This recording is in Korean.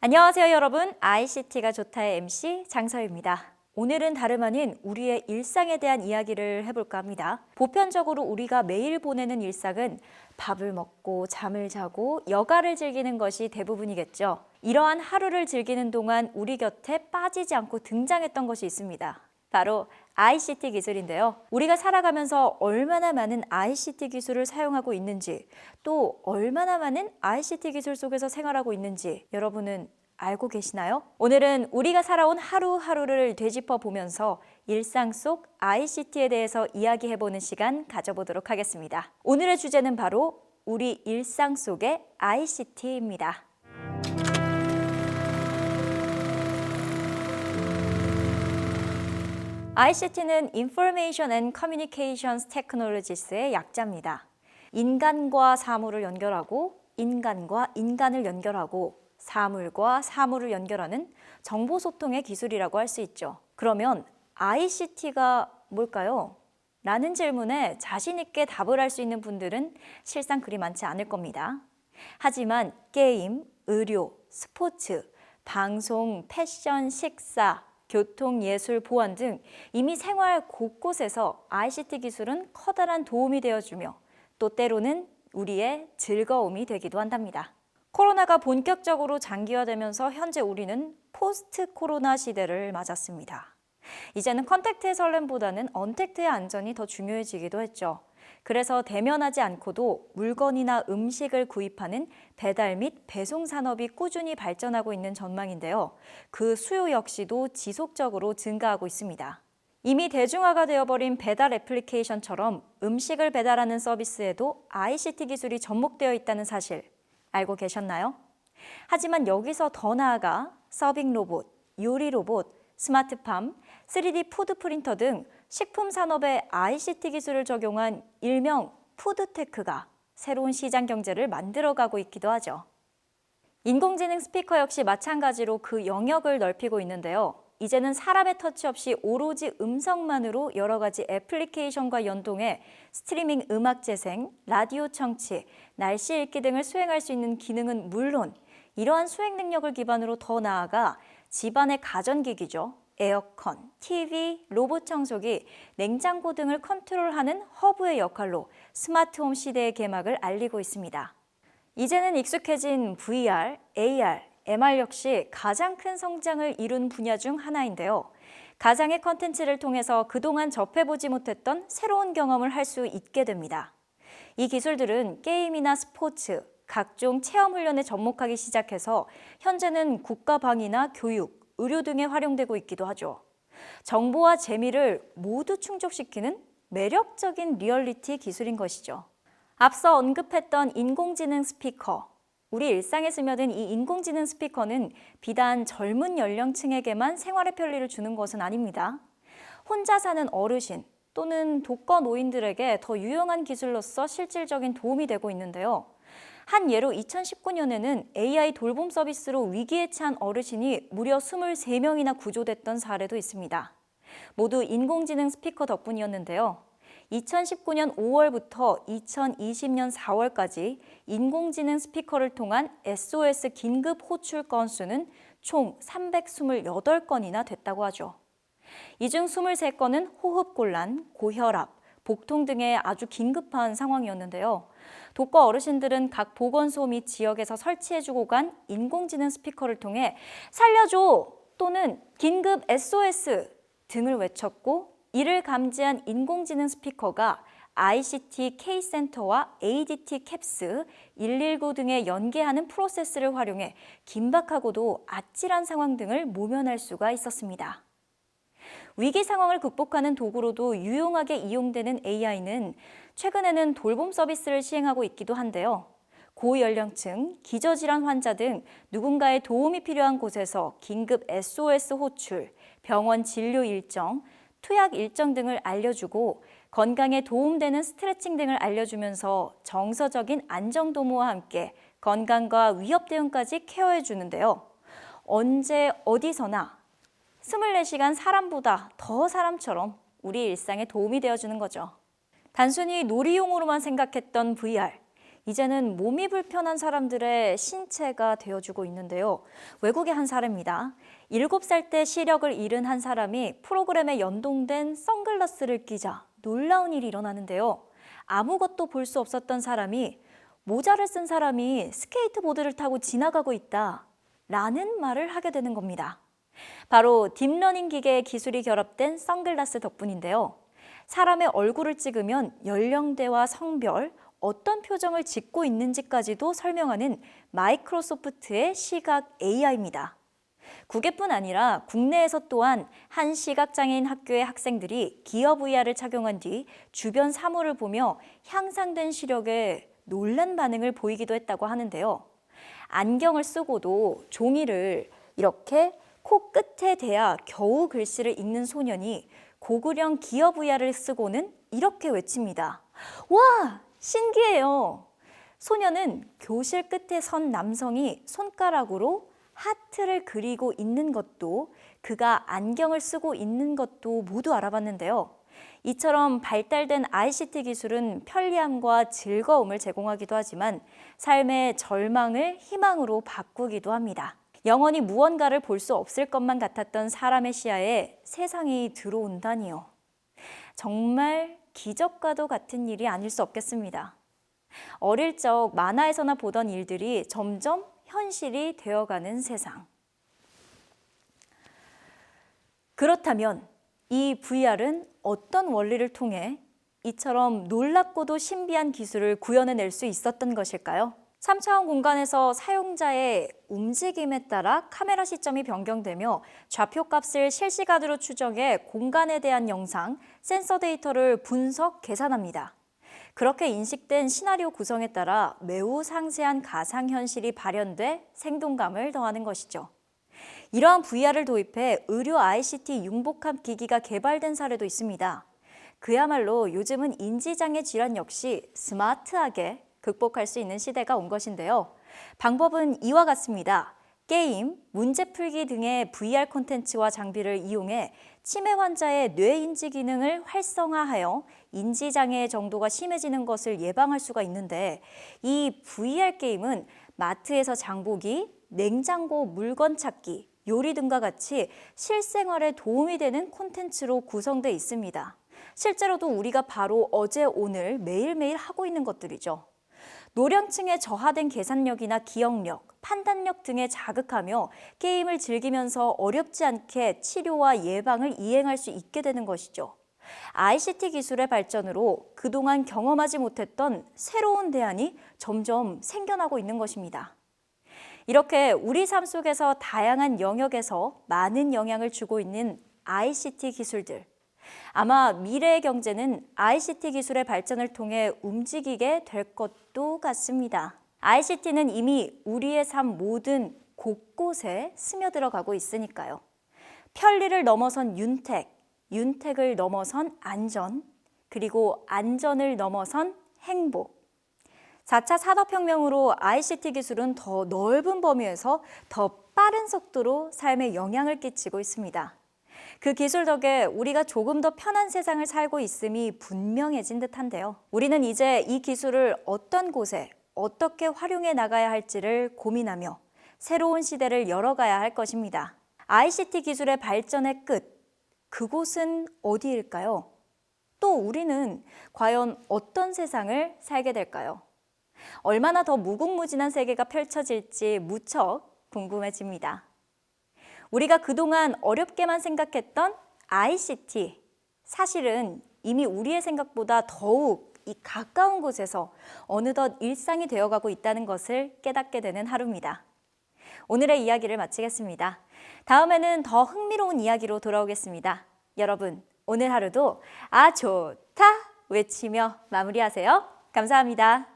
안녕하세요 여러분, ICT가 좋다의 MC 장서유입니다. 오늘은 다름 아닌 우리의 일상에 대한 이야기를 해볼까 합니다. 보편적으로 우리가 매일 보내는 일상은 밥을 먹고 잠을 자고 여가를 즐기는 것이 대부분이겠죠. 이러한 하루를 즐기는 동안 우리 곁에 빠지지 않고 등장했던 것이 있습니다. 바로 ICT 기술인데요. 우리가 살아가면서 얼마나 많은 ICT 기술을 사용하고 있는지, 또 얼마나 많은 ICT 기술 속에서 생활하고 있는지 여러분은 알고 계시나요? 오늘은 우리가 살아온 하루하루를 되짚어 보면서 일상 속 ICT에 대해서 이야기해보는 시간 가져보도록 하겠습니다. 오늘의 주제는 바로 우리 일상 속의 ICT입니다. ICT는 Information and Communications Technologies의 약자입니다. 인간과 사물을 연결하고 인간과 인간을 연결하고 사물과 사물을 연결하는 정보 소통의 기술이라고 할 수 있죠. 그러면 ICT가 뭘까요? 라는 질문에 자신 있게 답을 할 수 있는 분들은 실상 그리 많지 않을 겁니다. 하지만 게임, 의료, 스포츠, 방송, 패션, 식사, 교통, 예술, 보안 등 이미 생활 곳곳에서 ICT 기술은 커다란 도움이 되어주며 또 때로는 우리의 즐거움이 되기도 한답니다. 코로나가 본격적으로 장기화되면서 현재 우리는 포스트 코로나 시대를 맞았습니다. 이제는 컨택트의 설렘보다는 언택트의 안전이 더 중요해지기도 했죠. 그래서 대면하지 않고도 물건이나 음식을 구입하는 배달 및 배송 산업이 꾸준히 발전하고 있는 전망인데요. 그 수요 역시도 지속적으로 증가하고 있습니다. 이미 대중화가 되어버린 배달 애플리케이션처럼 음식을 배달하는 서비스에도 ICT 기술이 접목되어 있다는 사실 알고 계셨나요? 하지만 여기서 더 나아가 서빙 로봇, 요리 로봇, 스마트팜, 3D 푸드 프린터 등 식품 산업에 ICT 기술을 적용한 일명 푸드테크가 새로운 시장 경제를 만들어가고 있기도 하죠. 인공지능 스피커 역시 마찬가지로 그 영역을 넓히고 있는데요. 이제는 사람의 터치 없이 오로지 음성만으로 여러 가지 애플리케이션과 연동해 스트리밍 음악 재생, 라디오 청취, 날씨 읽기 등을 수행할 수 있는 기능은 물론 이러한 수행 능력을 기반으로 더 나아가 집안의 가전기기죠. 에어컨, TV, 로봇 청소기, 냉장고 등을 컨트롤하는 허브의 역할로 스마트홈 시대의 개막을 알리고 있습니다. 이제는 익숙해진 VR, AR, MR 역시 가장 큰 성장을 이룬 분야 중 하나인데요. 가상의 컨텐츠를 통해서 그동안 접해보지 못했던 새로운 경험을 할 수 있게 됩니다. 이 기술들은 게임이나 스포츠, 각종 체험 훈련에 접목하기 시작해서 현재는 국가방위나 교육, 의료 등에 활용되고 있기도 하죠. 정보와 재미를 모두 충족시키는 매력적인 리얼리티 기술인 것이죠. 앞서 언급했던 인공지능 스피커, 우리 일상에 스며든 이 인공지능 스피커는 비단 젊은 연령층에게만 생활의 편리를 주는 것은 아닙니다. 혼자 사는 어르신 또는 독거 노인들에게 더 유용한 기술로서 실질적인 도움이 되고 있는데요. 한 예로 2019년에는 AI 돌봄 서비스로 위기에 처한 어르신이 무려 23명이나 구조됐던 사례도 있습니다. 모두 인공지능 스피커 덕분이었는데요. 2019년 5월부터 2020년 4월까지 인공지능 스피커를 통한 SOS 긴급 호출 건수는 총 328건이나 됐다고 하죠. 이 중 23건은 호흡곤란, 고혈압, 복통 등의 아주 긴급한 상황이었는데요. 독거 어르신들은 각 보건소 및 지역에서 설치해주고 간 인공지능 스피커를 통해 살려줘 또는 긴급 SOS 등을 외쳤고 이를 감지한 인공지능 스피커가 ICT K센터와 ADT 캡스, 119 등에 연계하는 프로세스를 활용해 긴박하고도 아찔한 상황 등을 모면할 수가 있었습니다. 위기 상황을 극복하는 도구로도 유용하게 이용되는 AI는 최근에는 돌봄 서비스를 시행하고 있기도 한데요. 고연령층, 기저질환 환자 등 누군가의 도움이 필요한 곳에서 긴급 SOS 호출, 병원 진료 일정, 투약 일정 등을 알려주고 건강에 도움되는 스트레칭 등을 알려주면서 정서적인 안정도모와 함께 건강과 위협 대응까지 케어해 주는데요. 언제 어디서나 24시간 사람보다 더 사람처럼 우리 일상에 도움이 되어주는 거죠. 단순히 놀이용으로만 생각했던 VR, 이제는 몸이 불편한 사람들의 신체가 되어주고 있는데요. 외국의 한 사례입니다. 7살 때 시력을 잃은 한 사람이 프로그램에 연동된 선글라스를 끼자 놀라운 일이 일어나는데요. 아무것도 볼 수 없었던 사람이 모자를 쓴 사람이 스케이트보드를 타고 지나가고 있다 라는 말을 하게 되는 겁니다. 바로 딥러닝 기계의 기술이 결합된 선글라스 덕분인데요. 사람의 얼굴을 찍으면 연령대와 성별, 어떤 표정을 짓고 있는지까지도 설명하는 마이크로소프트의 시각 AI입니다. 국외뿐 아니라 국내에서 또한 한 시각장애인 학교의 학생들이 기어 VR을 착용한 뒤 주변 사물을 보며 향상된 시력에 놀란 반응을 보이기도 했다고 하는데요. 안경을 쓰고도 종이를 이렇게 코끝에 대야 겨우 글씨를 읽는 소년이 고글형 기어 VR을 쓰고는 이렇게 외칩니다. 와! 신기해요. 소년은 교실 끝에 선 남성이 손가락으로 하트를 그리고 있는 것도 그가 안경을 쓰고 있는 것도 모두 알아봤는데요. 이처럼 발달된 ICT 기술은 편리함과 즐거움을 제공하기도 하지만 삶의 절망을 희망으로 바꾸기도 합니다. 영원히 무언가를 볼 수 없을 것만 같았던 사람의 시야에 세상이 들어온다니요. 정말 기적과도 같은 일이 아닐 수 없겠습니다. 어릴 적 만화에서나 보던 일들이 점점 현실이 되어가는 세상. 그렇다면 이 VR은 어떤 원리를 통해 이처럼 놀랍고도 신비한 기술을 구현해낼 수 있었던 것일까요? 3차원 공간에서 사용자의 움직임에 따라 카메라 시점이 변경되며 좌표값을 실시간으로 추적해 공간에 대한 영상, 센서 데이터를 분석, 계산합니다. 그렇게 인식된 시나리오 구성에 따라 매우 상세한 가상현실이 발현돼 생동감을 더하는 것이죠. 이러한 VR을 도입해 의료 ICT 융복합 기기가 개발된 사례도 있습니다. 그야말로 요즘은 인지장애 질환 역시 스마트하게 극복할 수 있는 시대가 온 것인데요. 방법은 이와 같습니다. 게임, 문제풀기 등의 VR 콘텐츠와 장비를 이용해 치매 환자의 뇌인지 기능을 활성화하여 인지장애의 정도가 심해지는 것을 예방할 수가 있는데 이 VR 게임은 마트에서 장보기, 냉장고 물건 찾기, 요리 등과 같이 실생활에 도움이 되는 콘텐츠로 구성되어 있습니다. 실제로도 우리가 바로 어제, 오늘 매일매일 하고 있는 것들이죠. 노령층의 저하된 계산력이나 기억력, 판단력 등에 자극하며 게임을 즐기면서 어렵지 않게 치료와 예방을 이행할 수 있게 되는 것이죠. ICT 기술의 발전으로 그동안 경험하지 못했던 새로운 대안이 점점 생겨나고 있는 것입니다. 이렇게 우리 삶 속에서 다양한 영역에서 많은 영향을 주고 있는 ICT 기술들. 아마 미래의 경제는 ICT 기술의 발전을 통해 움직이게 될 것도 같습니다. ICT는 이미 우리의 삶 모든 곳곳에 스며들어가고 있으니까요. 편리를 넘어선 윤택, 윤택을 넘어선 안전, 그리고 안전을 넘어선 행복. 4차 산업혁명으로 ICT 기술은 더 넓은 범위에서 더 빠른 속도로 삶에 영향을 끼치고 있습니다. 그 기술 덕에 우리가 조금 더 편한 세상을 살고 있음이 분명해진 듯한데요. 우리는 이제 이 기술을 어떤 곳에 어떻게 활용해 나가야 할지를 고민하며 새로운 시대를 열어가야 할 것입니다. ICT 기술의 발전의 끝, 그곳은 어디일까요? 또 우리는 과연 어떤 세상을 살게 될까요? 얼마나 더 무궁무진한 세계가 펼쳐질지 무척 궁금해집니다. 우리가 그동안 어렵게만 생각했던 ICT, 사실은 이미 우리의 생각보다 더욱 이 가까운 곳에서 어느덧 일상이 되어가고 있다는 것을 깨닫게 되는 하루입니다. 오늘의 이야기를 마치겠습니다. 다음에는 더 흥미로운 이야기로 돌아오겠습니다. 여러분, 오늘 하루도 아 좋다 외치며 마무리하세요. 감사합니다.